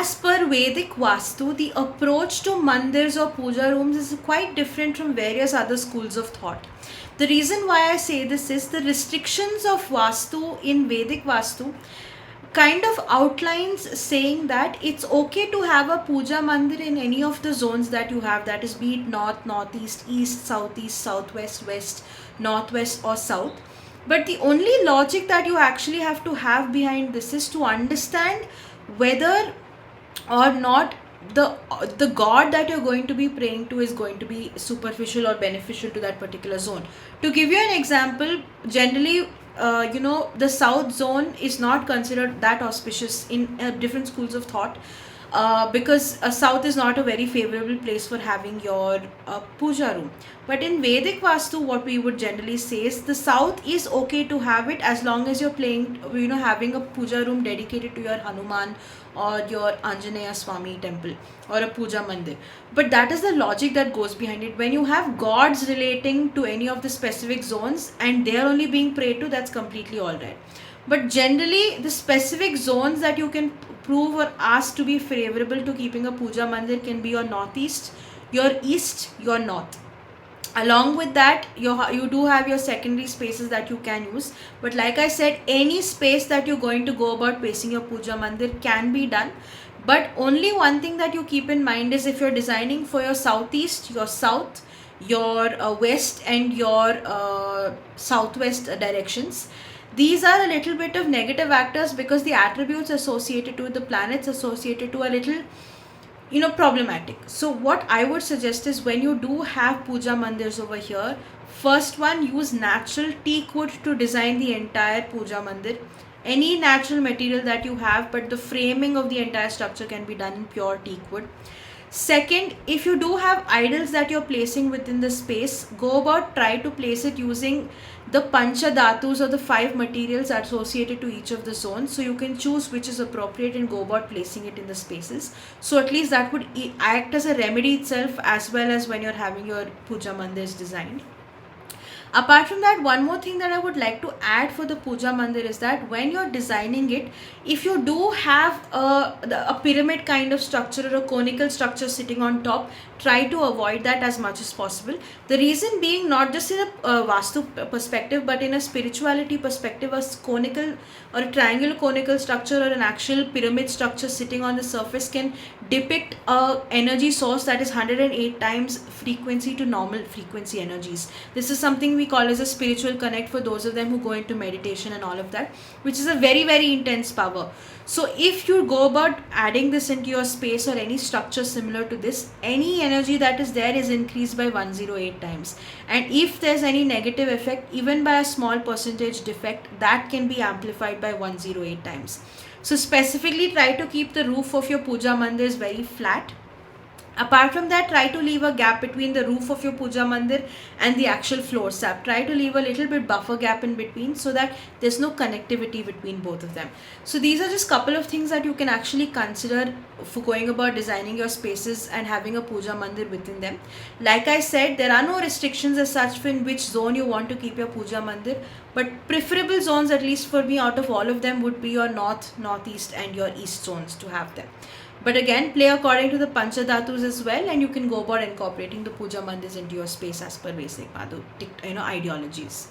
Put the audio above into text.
as per Vedic Vastu, the approach to mandirs or puja rooms is quite different from various other schools of thought. The reason why I say this is the restrictions of Vastu in Vedic Vastu kind of outlines saying that it's okay to have a puja mandir in any of the zones that you have, that is, be it north, northeast, east, southeast, southwest, west, northwest, or south. But the only logic that you actually have to have behind this is to understand whether or not the god that you're going to be praying to is going to be superficial or beneficial to that particular zone. To give you an example, generally, the south zone is not considered that auspicious in different schools of thought, because south is not a very favorable place for having your puja room. But in Vedic Vastu, what we would generally say is the south is okay to have it as long as you're playing, having a puja room dedicated to your Hanuman or your Anjaneya Swami temple or a puja mandir. But that is the logic that goes behind it. When you have gods relating to any of the specific zones and they are only being prayed to, that's completely alright. But generally, the specific zones that you can prove or ask to be favorable to keeping a puja mandir can be your northeast, your east, your north. Along with that, you do have your secondary spaces that you can use. But like I said, any space that you're going to go about placing your puja mandir can be done. But only one thing that you keep in mind is if you're designing for your southeast, your south, your west, and your southwest directions, these are a little bit of negative factors because the attributes associated to it, the planets associated to, a little problematic. So what I would suggest is, when you do have puja mandirs over here, first one, use natural teak wood to design the entire puja mandir. Any natural material that you have, but the framing of the entire structure can be done in pure teak wood. Second, if you do have idols that you're placing within the space, go about try to place it using the pancha dhatus, or the 5 materials associated to each of the zones. So you can choose which is appropriate and go about placing it in the spaces. So at least that would act as a remedy itself, as well as when you're having your puja mandirs designed. Apart from that, one more thing that I would like to add for the puja mandir is that when you're designing it, if you do have a pyramid kind of structure or a conical structure sitting on top, try to avoid that as much as possible. The reason being, not just in a Vastu perspective, but in a spirituality perspective, a conical or a triangular conical structure or an actual pyramid structure sitting on the surface can depict a energy source that is 108 times frequency to normal frequency energies. This is something we call as a spiritual connect for those of them who go into meditation and all of that, which is a very, very intense power. So if you go about adding this into your space or any structure similar to this, any energy that is there is increased by 108 times. And if there's any negative effect, even by a small percentage defect, that can be amplified by 108 times. So specifically try to keep the roof of your puja mandirs very flat. Apart from that, try to leave a gap between the roof of your puja mandir and the actual floor slab. Try to leave a little bit buffer gap in between so that there's no connectivity between both of them. So these are just couple of things that you can actually consider for going about designing your spaces and having a puja mandir within them. Like I said, there are no restrictions as such for in which zone you want to keep your puja mandir, but preferable zones, at least for me, out of all of them, would be your north, northeast, and your east zones to have them. But again, play according to the pancha dhatus as well, and you can go about incorporating the puja mandirs into your space as per basic ideologies.